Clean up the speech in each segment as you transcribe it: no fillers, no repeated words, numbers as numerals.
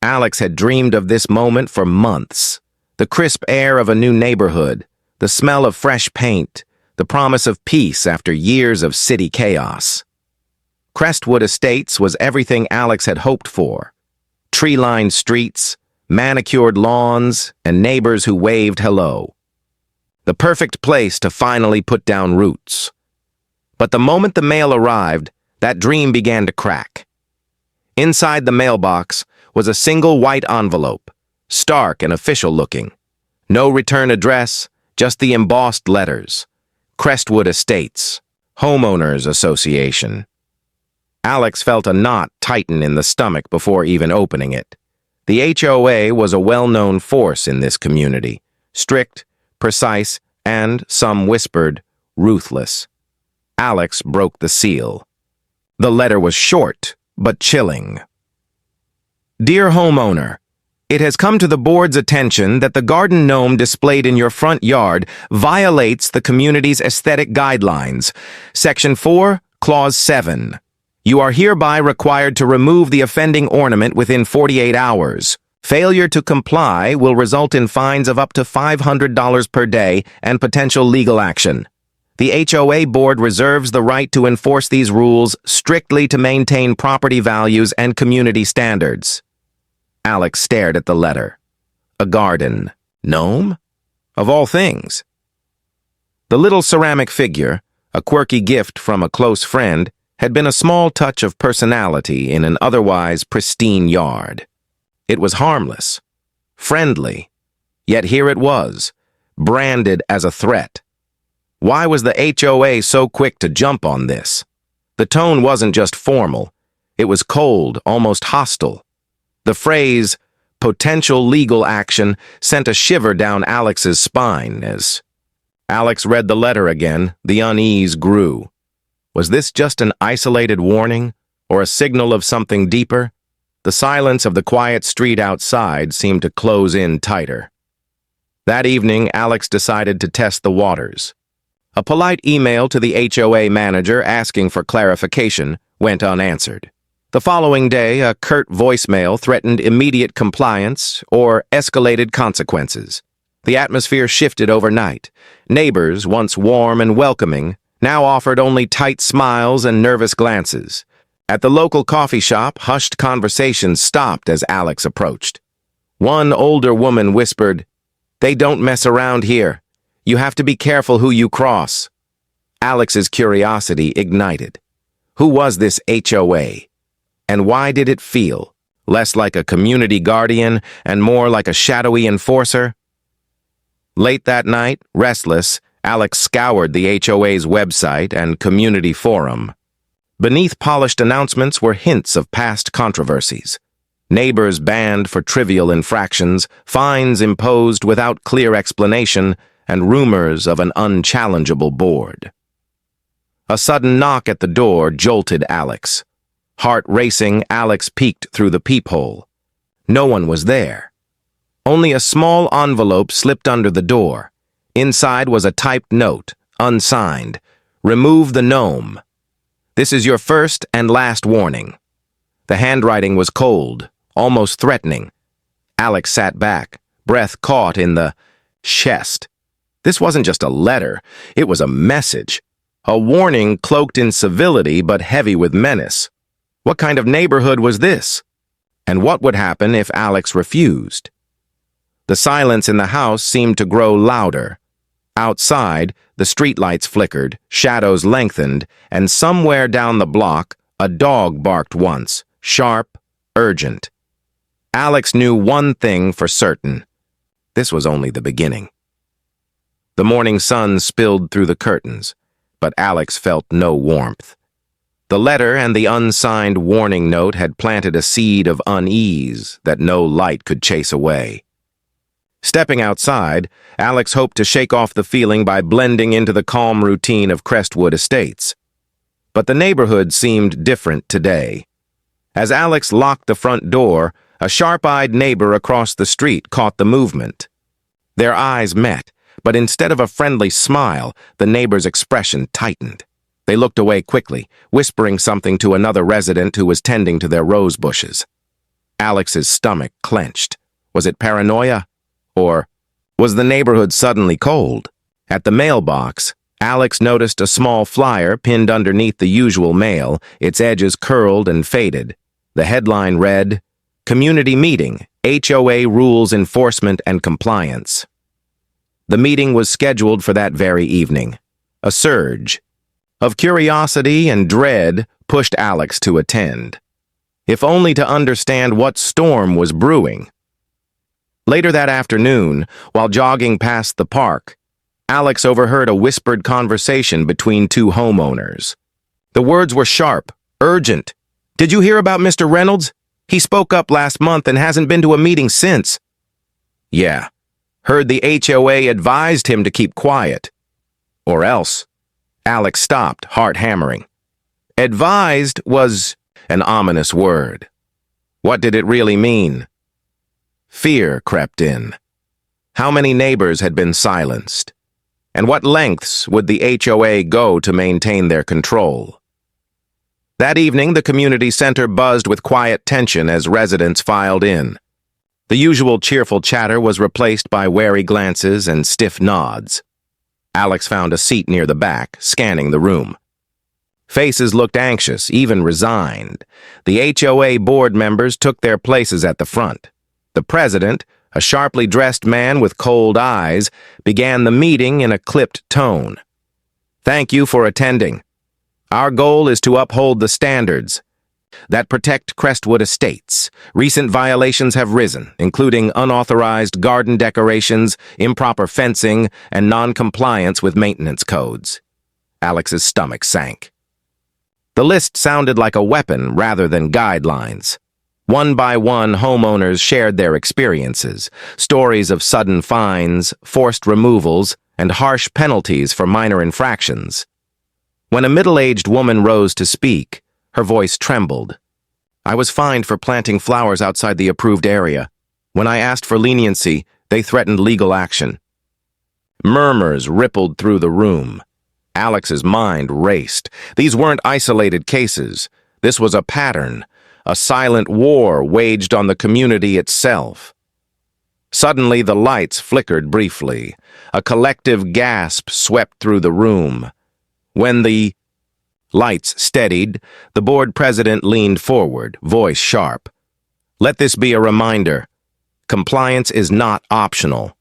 Alex had dreamed of this moment for months. The crisp air of a new neighborhood, the smell of fresh paint, the promise of peace after years of city chaos. Crestwood Estates was everything Alex had hoped for. Tree-lined streets, manicured lawns, and neighbors who waved hello. The perfect place to finally put down roots. But the moment the mail arrived, that dream began to crack. Inside the mailbox was a single white envelope, stark and official-looking. No return address, just the embossed letters. Crestwood Estates, Homeowners Association. Alex felt a knot tighten in the stomach before even opening it. The HOA was a well-known force in this community, strict, precise, and, some whispered, ruthless. Alex broke the seal. The letter was short, but chilling. Dear homeowner, it has come to the board's attention that the garden gnome displayed in your front yard violates the community's aesthetic guidelines. Section 4, Clause 7. You are hereby required to remove the offending ornament within 48 hours. Failure to comply will result in fines of up to $500 per day and potential legal action. The HOA board reserves the right to enforce these rules strictly to maintain property values and community standards. Alex stared at the letter. A garden gnome? Of all things. The little ceramic figure, a quirky gift from a close friend, had been a small touch of personality in an otherwise pristine yard. It was harmless, friendly, yet here it was, branded as a threat. Why was the HOA so quick to jump on this? The tone wasn't just formal. It was cold, almost hostile. The phrase, potential legal action, sent a shiver down Alex's spine as Alex read the letter again. The unease grew. Was this just an isolated warning, or a signal of something deeper? The silence of the quiet street outside seemed to close in tighter. That evening, Alex decided to test the waters. A polite email to the HOA manager asking for clarification went unanswered. The following day, a curt voicemail threatened immediate compliance or escalated consequences. The atmosphere shifted overnight. Neighbors, once warm and welcoming, now offered only tight smiles and nervous glances. At the local coffee shop, hushed conversations stopped as Alex approached. One older woman whispered, "They don't mess around here. You have to be careful who you cross." Alex's curiosity ignited. Who was this HOA? And why did it feel less like a community guardian and more like a shadowy enforcer? Late that night, restless, Alex scoured the HOA's website and community forum. Beneath polished announcements were hints of past controversies. Neighbors banned for trivial infractions, fines imposed without clear explanation, and rumors of an unchallengeable board. A sudden knock at the door jolted Alex. Heart racing, Alex peeked through the peephole. No one was there. Only a small envelope slipped under the door. Inside was a typed note, unsigned. Remove the gnome. This is your first and last warning. The handwriting was cold, almost threatening. Alex sat back, breath caught in the chest. This wasn't just a letter, it was a message. A warning cloaked in civility but heavy with menace. What kind of neighborhood was this? And what would happen if Alex refused? The silence in the house seemed to grow louder. Outside, the streetlights flickered, shadows lengthened, and somewhere down the block, a dog barked once, sharp, urgent. Alex knew one thing for certain. This was only the beginning. The morning sun spilled through the curtains, but Alex felt no warmth. The letter and the unsigned warning note had planted a seed of unease that no light could chase away. Stepping outside, Alex hoped to shake off the feeling by blending into the calm routine of Crestwood Estates. But the neighborhood seemed different today. As Alex locked the front door, a sharp-eyed neighbor across the street caught the movement. Their eyes met, but instead of a friendly smile, the neighbor's expression tightened. They looked away quickly, whispering something to another resident who was tending to their rose bushes. Alex's stomach clenched. Was it paranoia? Or was the neighborhood suddenly cold? At the mailbox, Alex noticed a small flyer pinned underneath the usual mail, its edges curled and faded. The headline read, "Community Meeting, HOA Rules Enforcement and Compliance." The meeting was scheduled for that very evening. A surge of curiosity and dread pushed Alex to attend, if only to understand what storm was brewing. Later that afternoon, while jogging past the park, Alex overheard a whispered conversation between two homeowners. The words were sharp, urgent. "Did you hear about Mr. Reynolds? He spoke up last month and hasn't been to a meeting since." "Yeah, heard the HOA advised him to keep quiet." Or else. Alex stopped, heart hammering. Advised was an ominous word. What did it really mean? Fear crept in. How many neighbors had been silenced? And what lengths would the HOA go to maintain their control? That evening, the community center buzzed with quiet tension as residents filed in. The usual cheerful chatter was replaced by wary glances and stiff nods. Alex found a seat near the back, scanning the room. Faces looked anxious, even resigned. The HOA board members took their places at the front. The president, a sharply dressed man with cold eyes, began the meeting in a clipped tone. "Thank you for attending. Our goal is to uphold the standards that protect Crestwood Estates. Recent violations have risen, including unauthorized garden decorations, improper fencing, and non-compliance with maintenance codes." Alex's stomach sank. The list sounded like a weapon rather than guidelines. One by one, homeowners shared their experiences, stories of sudden fines, forced removals, and harsh penalties for minor infractions. When a middle-aged woman rose to speak, her voice trembled. "I was fined for planting flowers outside the approved area. When I asked for leniency, they threatened legal action." Murmurs rippled through the room. Alex's mind raced. These weren't isolated cases. This was a pattern, a silent war waged on the community itself. Suddenly, the lights flickered briefly. A collective gasp swept through the room. When the lights steadied, the board president leaned forward, voice sharp. "Let this be a reminder. Compliance is not optional."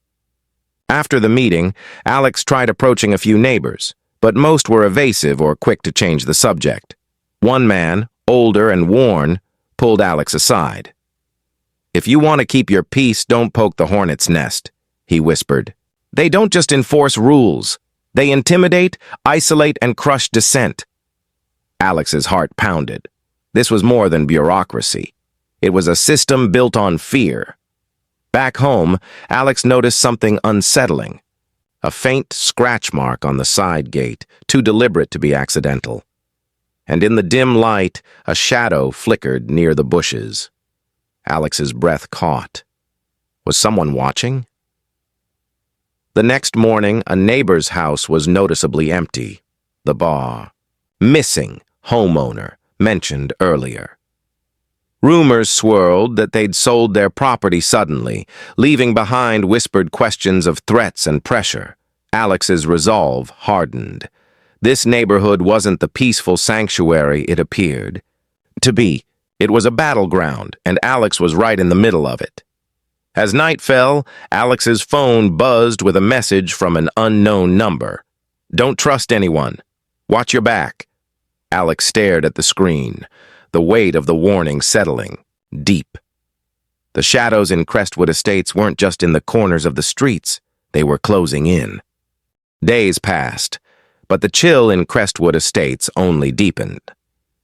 After the meeting, Alex tried approaching a few neighbors, but most were evasive or quick to change the subject. One man, older and worn, pulled Alex aside. "If you want to keep your peace, don't poke the hornet's nest," he whispered. "They don't just enforce rules. They intimidate, isolate, and crush dissent." Alex's heart pounded. This was more than bureaucracy. It was a system built on fear. Back home, Alex noticed something unsettling. A faint scratch mark on the side gate, too deliberate to be accidental. And in the dim light, a shadow flickered near the bushes. Alex's breath caught. Was someone watching? The next morning, a neighbor's house was noticeably empty. The bar. Missing homeowner mentioned earlier. Rumors swirled that they'd sold their property suddenly, leaving behind whispered questions of threats and pressure. Alex's resolve hardened. This neighborhood wasn't the peaceful sanctuary it appeared to be. It was a battleground, and Alex was right in the middle of it. As night fell, Alex's phone buzzed with a message from an unknown number. "Don't trust anyone. Watch your back." Alex stared at the screen, the weight of the warning settling, deep. The shadows in Crestwood Estates weren't just in the corners of the streets, they were closing in. Days passed, but the chill in Crestwood Estates only deepened.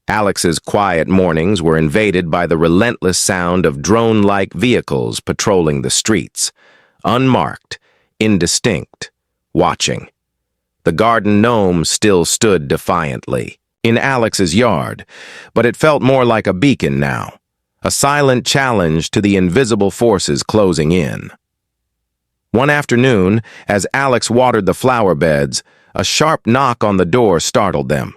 Alex's quiet mornings were invaded by the relentless sound of drone-like vehicles patrolling the streets, unmarked, indistinct, watching. The garden gnome still stood defiantly in Alex's yard, but it felt more like a beacon now, a silent challenge to the invisible forces closing in. One afternoon, as Alex watered the flower beds, a sharp knock on the door startled them.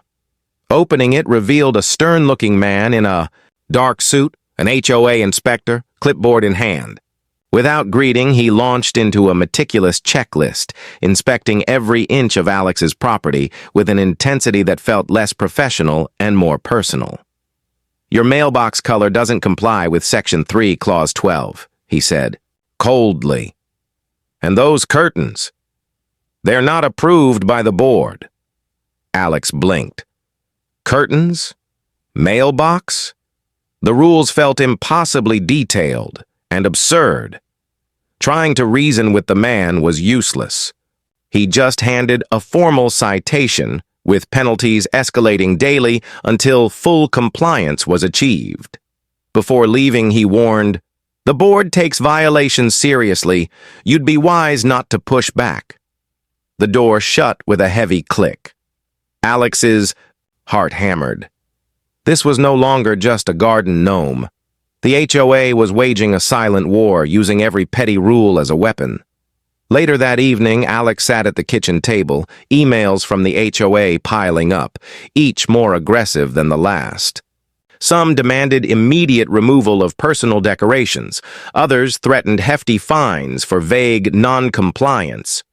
Opening it revealed a stern-looking man in a dark suit, an HOA inspector, clipboard in hand. Without greeting, he launched into a meticulous checklist, inspecting every inch of Alex's property with an intensity that felt less professional and more personal. "Your mailbox color doesn't comply with Section 3, Clause 12, he said, coldly. "And those curtains? They're not approved by the board." Alex blinked. Curtains? Mailbox? The rules felt impossibly detailed and absurd. Trying to reason with the man was useless. He just handed a formal citation, with penalties escalating daily until full compliance was achieved. Before leaving, he warned, "The board takes violations seriously. You'd be wise not to push back." The door shut with a heavy click. Alex's heart hammered. This was no longer just a garden gnome. The HOA was waging a silent war, using every petty rule as a weapon. Later that evening, Alex sat at the kitchen table, emails from the HOA piling up, each more aggressive than the last. Some demanded immediate removal of personal decorations. Others threatened hefty fines for vague non-compliance.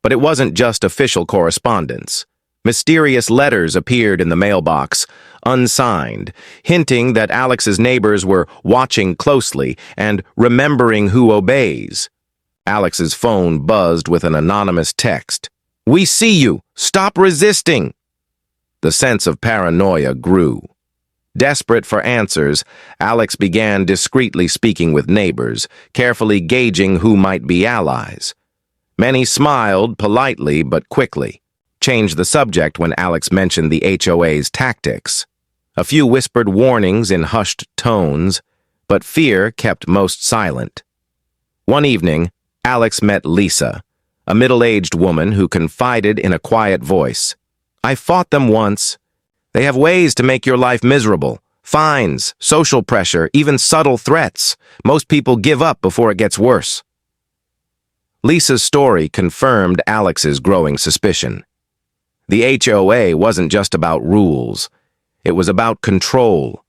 But it wasn't just official correspondence. Mysterious letters appeared in the mailbox, unsigned, hinting that Alex's neighbors were watching closely and remembering who obeys. Alex's phone buzzed with an anonymous text. "We see you! Stop resisting!" The sense of paranoia grew. Desperate for answers, Alex began discreetly speaking with neighbors, carefully gauging who might be allies. Many smiled politely but quickly, changed the subject when Alex mentioned the HOA's tactics. A few whispered warnings in hushed tones, but fear kept most silent. One evening, Alex met Lisa, a middle-aged woman who confided in a quiet voice. "I fought them once. They have ways to make your life miserable. Fines, social pressure, even subtle threats. Most people give up before it gets worse." Lisa's story confirmed Alex's growing suspicion. The HOA wasn't just about rules. It was about control,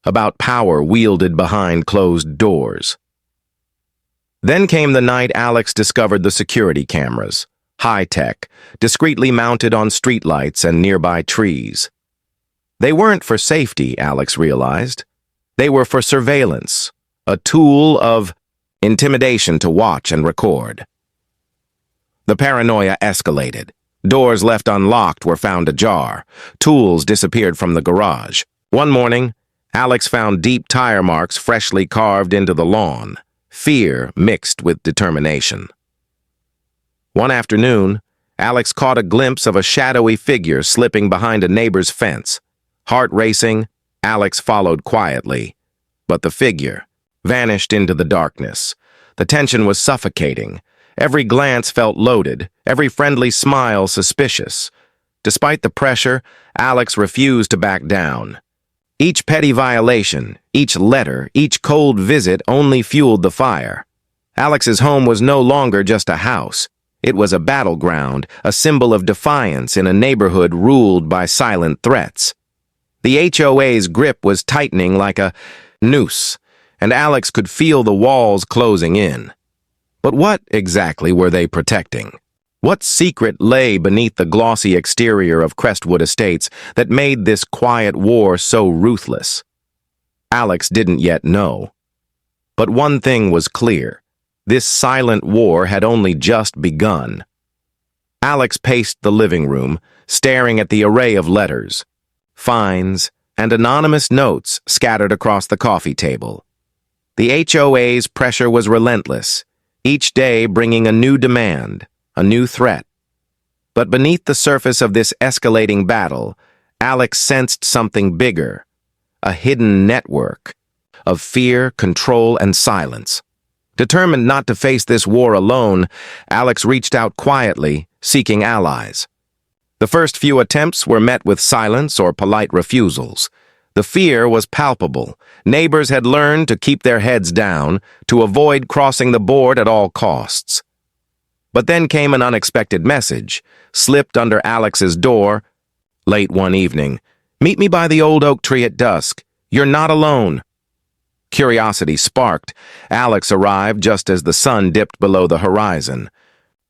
about power wielded behind closed doors. Then came the night Alex discovered the security cameras, high-tech, discreetly mounted on streetlights and nearby trees. They weren't for safety, Alex realized. They were for surveillance, a tool of intimidation to watch and record. The paranoia escalated. Doors left unlocked were found ajar. Tools disappeared from the garage. One morning, Alex found deep tire marks freshly carved into the lawn, fear mixed with determination. One afternoon, Alex caught a glimpse of a shadowy figure slipping behind a neighbor's fence. Heart racing, Alex followed quietly. But the figure vanished into the darkness. The tension was suffocating. Every glance felt loaded, every friendly smile suspicious. Despite the pressure, Alex refused to back down. Each petty violation, each letter, each cold visit only fueled the fire. Alex's home was no longer just a house. It was a battleground, a symbol of defiance in a neighborhood ruled by silent threats. The HOA's grip was tightening like a noose, and Alex could feel the walls closing in. But what exactly were they protecting? What secret lay beneath the glossy exterior of Crestwood Estates that made this quiet war so ruthless? Alex didn't yet know. But one thing was clear. This silent war had only just begun. Alex paced the living room, staring at the array of letters, fines, and anonymous notes scattered across the coffee table. The HOA's pressure was relentless, each day bringing a new demand, a new threat. But beneath the surface of this escalating battle, Alex sensed something bigger, a hidden network of fear, control, and silence. Determined not to face this war alone, Alex reached out quietly, seeking allies. The first few attempts were met with silence or polite refusals. The fear was palpable. Neighbors had learned to keep their heads down, to avoid crossing the board at all costs. But then came an unexpected message, slipped under Alex's door. Late one evening, "Meet me by the old oak tree at dusk. You're not alone." Curiosity sparked. Alex arrived just as the sun dipped below the horizon.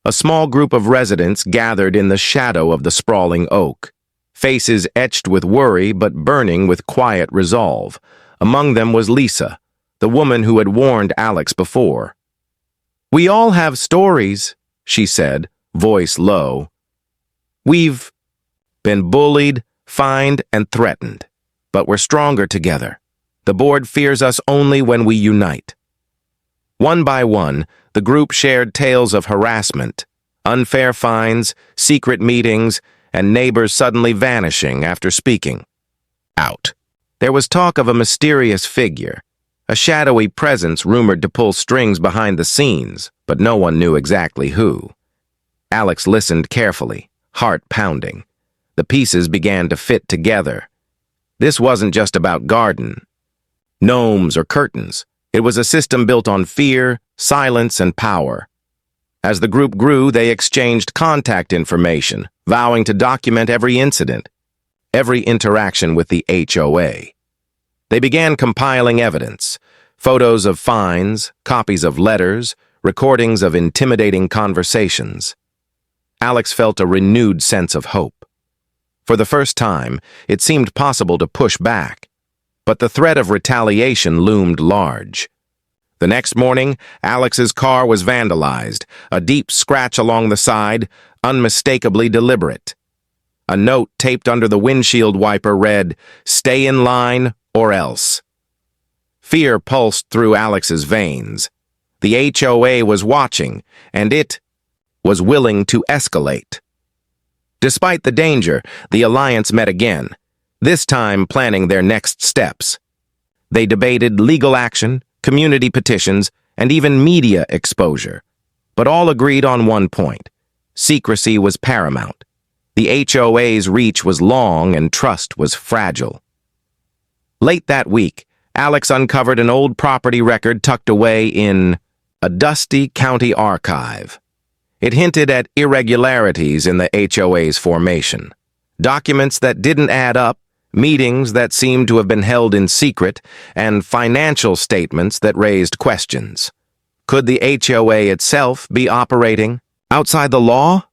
A small group of residents gathered in the shadow of the sprawling oak, faces etched with worry but burning with quiet resolve. Among them was Lisa, the woman who had warned Alex before. "We all have stories," she said, voice low. "We've been bullied, fined, and threatened, but we're stronger together. The board fears us only when we unite." One by one, the group shared tales of harassment, unfair fines, secret meetings, and neighbors suddenly vanishing after speaking out. There was talk of a mysterious figure, a shadowy presence rumored to pull strings behind the scenes, but no one knew exactly who. Alex listened carefully, heart pounding. The pieces began to fit together. This wasn't just about garden, gnomes, or curtains. It was a system built on fear, silence, and power. As the group grew, they exchanged contact information, vowing to document every incident, every interaction with the HOA. They began compiling evidence, photos of fines, copies of letters, recordings of intimidating conversations. Alex felt a renewed sense of hope. For the first time, it seemed possible to push back, but the threat of retaliation loomed large. The next morning, Alex's car was vandalized, a deep scratch along the side, unmistakably deliberate. A note taped under the windshield wiper read, "Stay in line or else." Fear pulsed through Alex's veins. The HOA was watching, and it was willing to escalate. Despite the danger, the alliance met again, this time planning their next steps. They debated legal action, community petitions, and even media exposure, but all agreed on one point: secrecy was paramount. The HOA's reach was long and trust was fragile. Late that week, Alex uncovered an old property record tucked away in a dusty county archive. It hinted at irregularities in the HOA's formation, documents that didn't add up, meetings that seemed to have been held in secret, and financial statements that raised questions. Could the HOA itself be operating outside the law?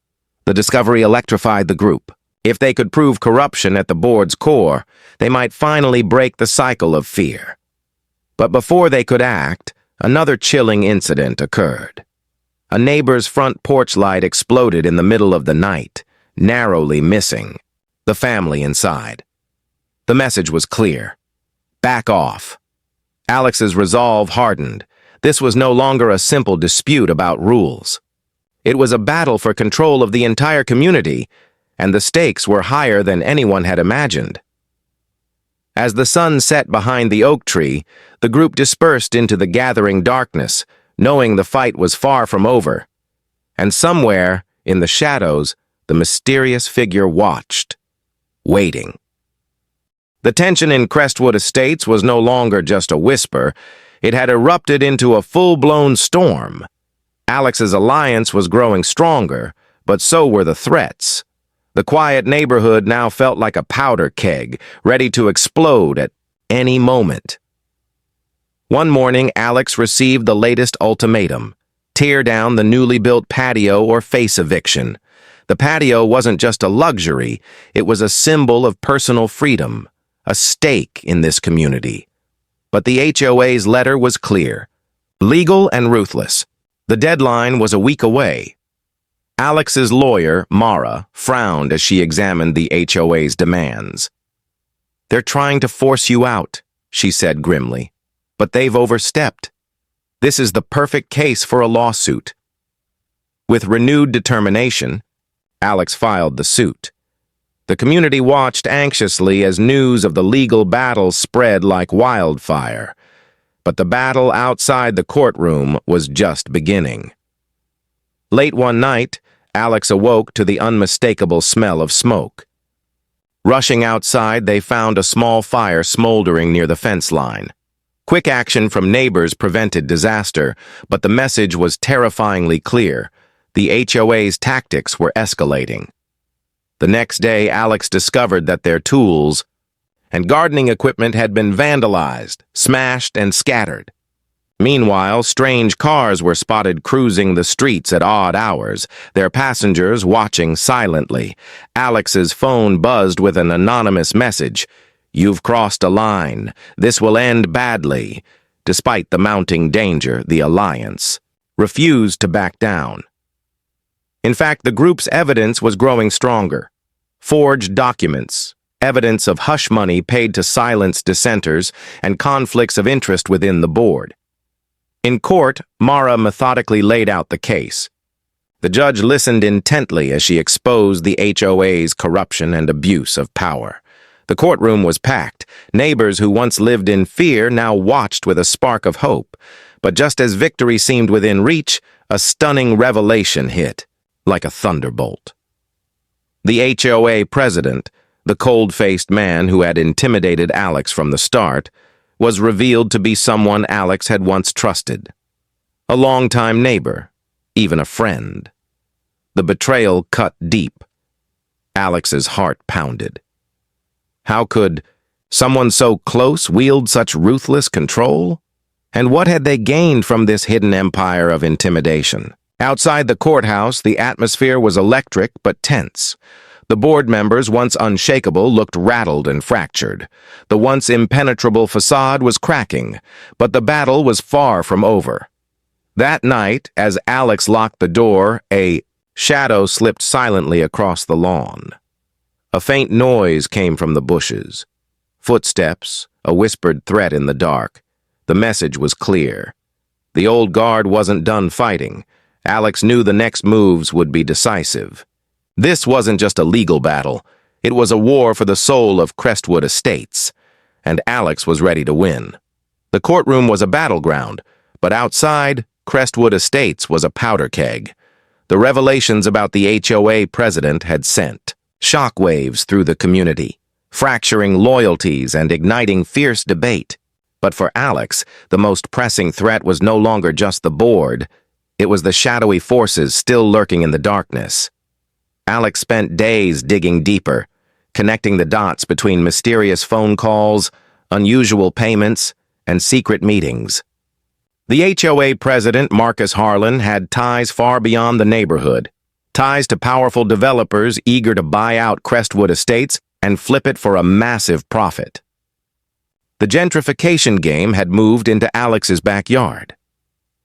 The discovery electrified the group. If they could prove corruption at the board's core, they might finally break the cycle of fear. But before they could act, another chilling incident occurred. A neighbor's front porch light exploded in the middle of the night, narrowly missing the family inside. The message was clear: back off. Alex's resolve hardened. This was no longer a simple dispute about rules. It was a battle for control of the entire community, and the stakes were higher than anyone had imagined. As the sun set behind the oak tree, the group dispersed into the gathering darkness, knowing the fight was far from over. And somewhere, in the shadows, the mysterious figure watched, waiting. The tension in Crestwood Estates was no longer just a whisper. It had erupted into a full-blown storm. Alex's alliance was growing stronger, but so were the threats. The quiet neighborhood now felt like a powder keg, ready to explode at any moment. One morning, Alex received the latest ultimatum: tear down the newly built patio or face eviction. The patio wasn't just a luxury, it was a symbol of personal freedom, a stake in this community. But the HOA's letter was clear: legal and ruthless. The deadline was a week away. Alex's lawyer, Mara, frowned as she examined the HOA's demands. "They're trying to force you out," she said grimly. "But they've overstepped. This is the perfect case for a lawsuit." With renewed determination, Alex filed the suit. The community watched anxiously as news of the legal battle spread like wildfire. But the battle outside the courtroom was just beginning. Late one night, Alex awoke to the unmistakable smell of smoke. Rushing outside, they found a small fire smoldering near the fence line. Quick action from neighbors prevented disaster, but the message was terrifyingly clear: the HOA's tactics were escalating. The next day, Alex discovered that their tools and gardening equipment had been vandalized, smashed, and scattered. Meanwhile, strange cars were spotted cruising the streets at odd hours, their passengers watching silently. Alex's phone buzzed with an anonymous message. "You've crossed a line. This will end badly." Despite the mounting danger, the Alliance refused to back down. In fact, the group's evidence was growing stronger. Forged documents, evidence of hush money paid to silence dissenters, and conflicts of interest within the board. In court, Mara methodically laid out the case. The judge listened intently as she exposed the HOA's corruption and abuse of power. The courtroom was packed. Neighbors who once lived in fear now watched with a spark of hope. But just as victory seemed within reach, a stunning revelation hit, like a thunderbolt. The HOA president, the cold-faced man who had intimidated Alex from the start, was revealed to be someone Alex had once trusted. A longtime neighbor, even a friend. The betrayal cut deep. Alex's heart pounded. How could someone so close wield such ruthless control? And what had they gained from this hidden empire of intimidation? Outside the courthouse, the atmosphere was electric but tense. The board members, once unshakable, looked rattled and fractured. The once impenetrable facade was cracking, but the battle was far from over. That night, as Alex locked the door, a shadow slipped silently across the lawn. A faint noise came from the bushes. Footsteps, a whispered threat in the dark. The message was clear. The old guard wasn't done fighting. Alex knew the next moves would be decisive. This wasn't just a legal battle. It was a war for the soul of Crestwood Estates, and Alex was ready to win. The courtroom was a battleground, but outside, Crestwood Estates was a powder keg. The revelations about the HOA president had sent shockwaves through the community, fracturing loyalties and igniting fierce debate. But for Alex, the most pressing threat was no longer just the board. It was the shadowy forces still lurking in the darkness. Alex spent days digging deeper, connecting the dots between mysterious phone calls, unusual payments, and secret meetings. The HOA president, Marcus Harlan, had ties far beyond the neighborhood, ties to powerful developers eager to buy out Crestwood Estates and flip it for a massive profit. The gentrification game had moved into Alex's backyard.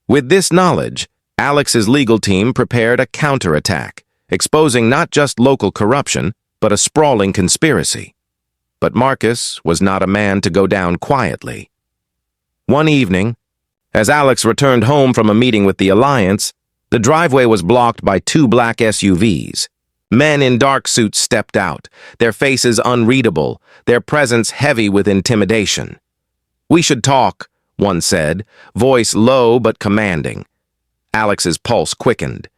With this knowledge, Alex's legal team prepared a counterattack, exposing not just local corruption, but a sprawling conspiracy. But Marcus was not a man to go down quietly. One evening, as Alex returned home from a meeting with the Alliance, the driveway was blocked by two black SUVs. Men in dark suits stepped out, their faces unreadable, their presence heavy with intimidation. "We should talk," one said, voice low but commanding. Alex's pulse quickened.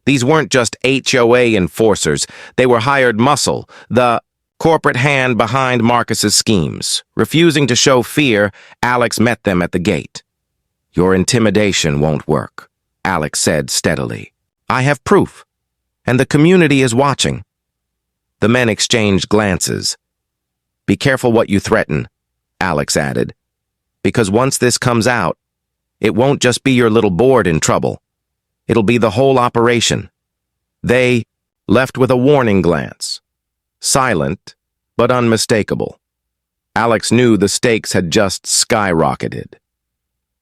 These weren't just HOA enforcers, they were hired muscle, the corporate hand behind Marcus's schemes. Refusing to show fear, Alex met them at the gate. "Your intimidation won't work," Alex said steadily. "I have proof, and the community is watching." The men exchanged glances. "Be careful what you threaten," Alex added, "because once this comes out, it won't just be your little board in trouble. It'll be the whole operation." They left with a warning glance, silent but unmistakable. Alex knew the stakes had just skyrocketed.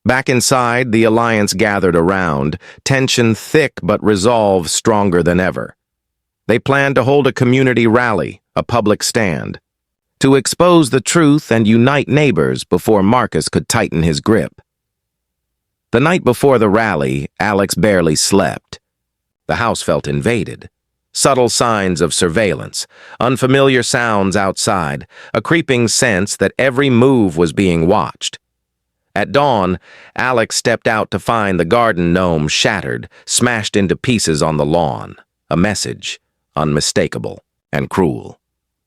Back inside, the Alliance gathered around, tension thick but resolve stronger than ever. They planned to hold a community rally, a public stand, to expose the truth and unite neighbors before Marcus could tighten his grip. The night before the rally, Alex barely slept. The house felt invaded. Subtle signs of surveillance, unfamiliar sounds outside, a creeping sense that every move was being watched. At dawn, Alex stepped out to find the garden gnome shattered, smashed into pieces on the lawn. A message, unmistakable and cruel.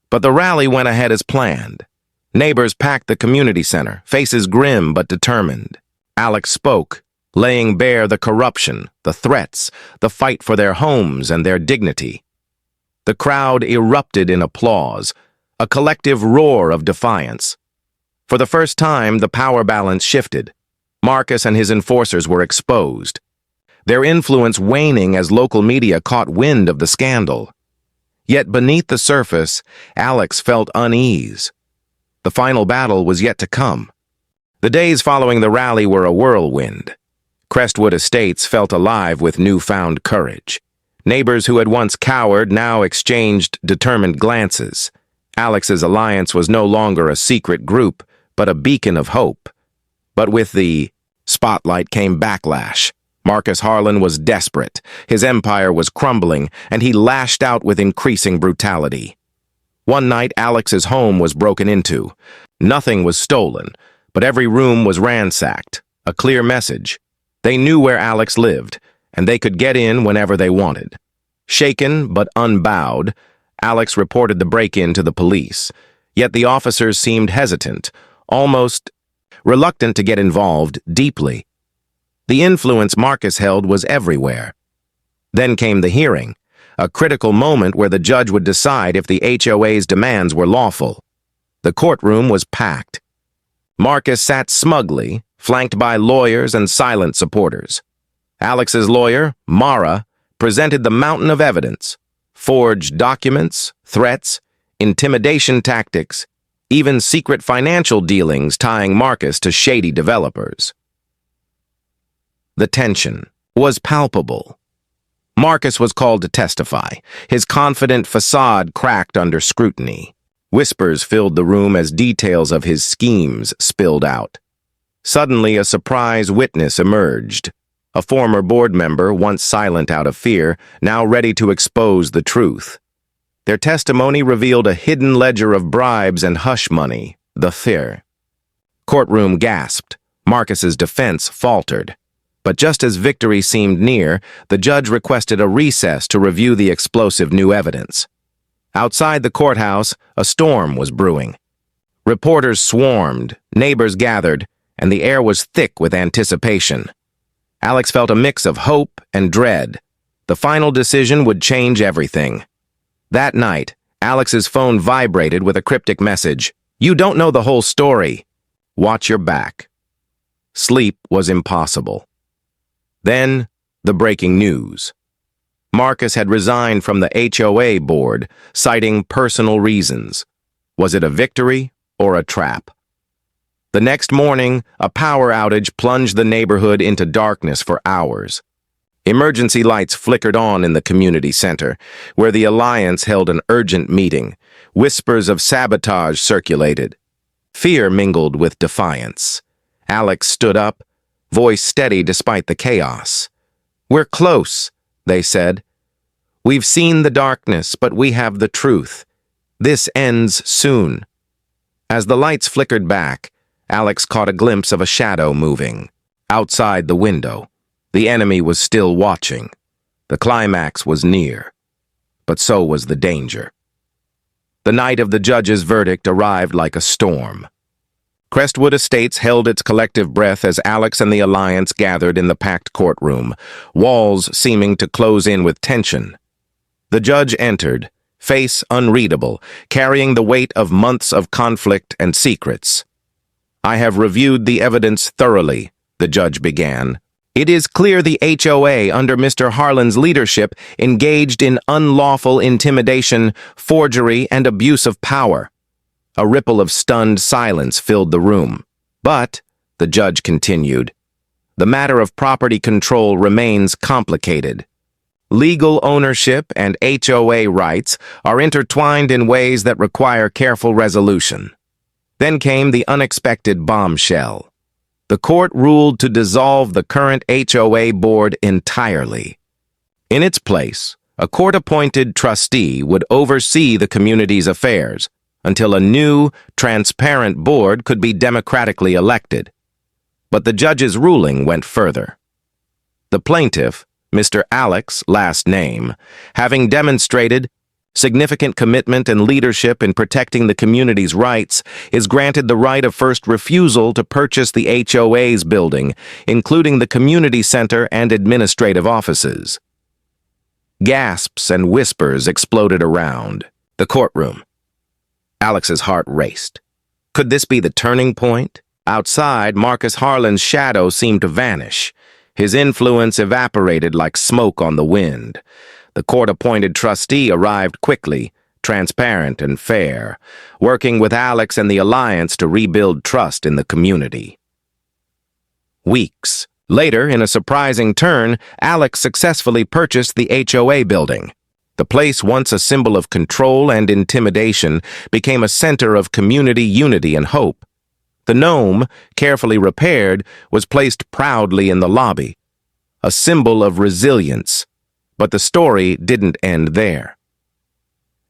But the rally went ahead as planned. Neighbors packed the community center, faces grim but determined. Alex spoke, laying bare the corruption, the threats, the fight for their homes and their dignity. The crowd erupted in applause, a collective roar of defiance. For the first time, the power balance shifted. Marcus and his enforcers were exposed, their influence waning as local media caught wind of the scandal. Yet beneath the surface, Alex felt unease. The final battle was yet to come. The days following the rally were a whirlwind. Crestwood Estates felt alive with newfound courage. Neighbors who had once cowered now exchanged determined glances. Alex's alliance was no longer a secret group, but a beacon of hope. But with the spotlight came backlash. Marcus Harlan was desperate. His empire was crumbling, and he lashed out with increasing brutality. One night, Alex's home was broken into. Nothing was stolen, but every room was ransacked. A clear message. They knew where Alex lived, and they could get in whenever they wanted. Shaken but unbowed, Alex reported the break-in to the police, yet the officers seemed hesitant, almost reluctant to get involved deeply. The influence Marcus held was everywhere. Then came the hearing, a critical moment where the judge would decide if the HOA's demands were lawful. The courtroom was packed. Marcus sat smugly, flanked by lawyers and silent supporters. Alex's lawyer, Mara, presented the mountain of evidence: forged documents, threats, intimidation tactics, even secret financial dealings tying Marcus to shady developers. The tension was palpable. Marcus was called to testify, his confident facade cracked under scrutiny. Whispers filled the room as details of his schemes spilled out. Suddenly, a surprise witness emerged. A former board member, once silent out of fear, now ready to expose the truth. Their testimony revealed a hidden ledger of bribes and hush money, the fear. Courtroom gasped. Marcus's defense faltered. But just as victory seemed near, the judge requested a recess to review the explosive new evidence. Outside the courthouse, a storm was brewing. Reporters swarmed, neighbors gathered, and the air was thick with anticipation. Alex felt a mix of hope and dread. The final decision would change everything. That night, Alex's phone vibrated with a cryptic message. "You don't know the whole story. Watch your back." Sleep was impossible. Then, the breaking news. Marcus had resigned from the HOA board, citing personal reasons. Was it a victory or a trap? The next morning, a power outage plunged the neighborhood into darkness for hours. Emergency lights flickered on in the community center, where the Alliance held an urgent meeting. Whispers of sabotage circulated. Fear mingled with defiance. Alex stood up, voice steady despite the chaos. "We're close," they said. "We've seen the darkness, but we have the truth. This ends soon." As the lights flickered back, Alex caught a glimpse of a shadow moving. Outside the window, the enemy was still watching. The climax was near, but so was the danger. The night of the judge's verdict arrived like a storm. Crestwood Estates held its collective breath as Alex and the Alliance gathered in the packed courtroom, walls seeming to close in with tension. The judge entered, face unreadable, carrying the weight of months of conflict and secrets. "I have reviewed the evidence thoroughly," the judge began. "It is clear the HOA, under Mr. Harlan's leadership, engaged in unlawful intimidation, forgery, and abuse of power." A ripple of stunned silence filled the room. "But," the judge continued, "the matter of property control remains complicated. Legal ownership and HOA rights are intertwined in ways that require careful resolution." Then came the unexpected bombshell. The court ruled to dissolve the current HOA board entirely. In its place, a court-appointed trustee would oversee the community's affairs until a new, transparent board could be democratically elected. But the judge's ruling went further. The plaintiff, Mr. Alex, last name, having demonstrated significant commitment and leadership in protecting the community's rights, is granted the right of first refusal to purchase the HOA's building, including the community center and administrative offices. Gasps and whispers exploded around the courtroom. Alex's heart raced. Could this be the turning point? Outside, Marcus Harlan's shadow seemed to vanish. His influence evaporated like smoke on the wind. The court-appointed trustee arrived quickly, transparent and fair, working with Alex and the Alliance to rebuild trust in the community. Weeks later, in a surprising turn, Alex successfully purchased the HOA building. The place, once a symbol of control and intimidation, became a center of community unity and hope. The gnome, carefully repaired, was placed proudly in the lobby, a symbol of resilience. But the story didn't end there.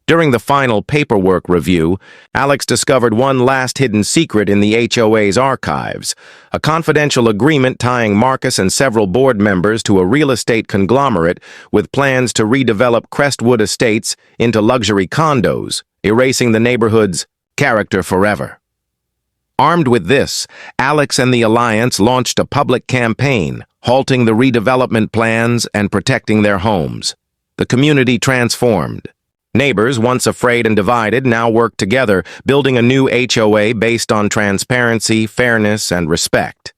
During the final paperwork review, Alex discovered one last hidden secret in the HOA's archives, a confidential agreement tying Marcus and several board members to a real estate conglomerate with plans to redevelop Crestwood Estates into luxury condos, erasing the neighborhood's character forever. Armed with this, Alex and the Alliance launched a public campaign, halting the redevelopment plans and protecting their homes. The community transformed. Neighbors, once afraid and divided, now worked together, building a new HOA based on transparency, fairness, and respect.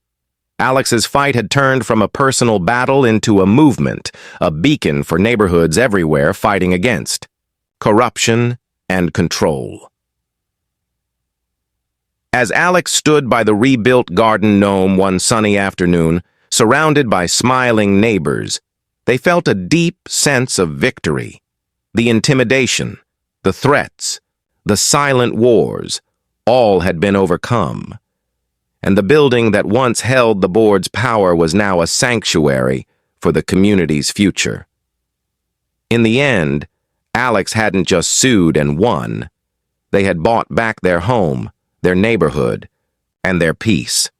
Alex's fight had turned from a personal battle into a movement, a beacon for neighborhoods everywhere fighting against corruption and control. As Alex stood by the rebuilt garden gnome one sunny afternoon, surrounded by smiling neighbors, they felt a deep sense of victory. The intimidation, the threats, the silent wars, all had been overcome. And the building that once held the board's power was now a sanctuary for the community's future. In the end, Alex hadn't just sued and won. They had bought back their home, their neighborhood, and their peace.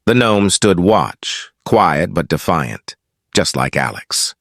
The gnome stood watch, quiet but defiant, just like Alex.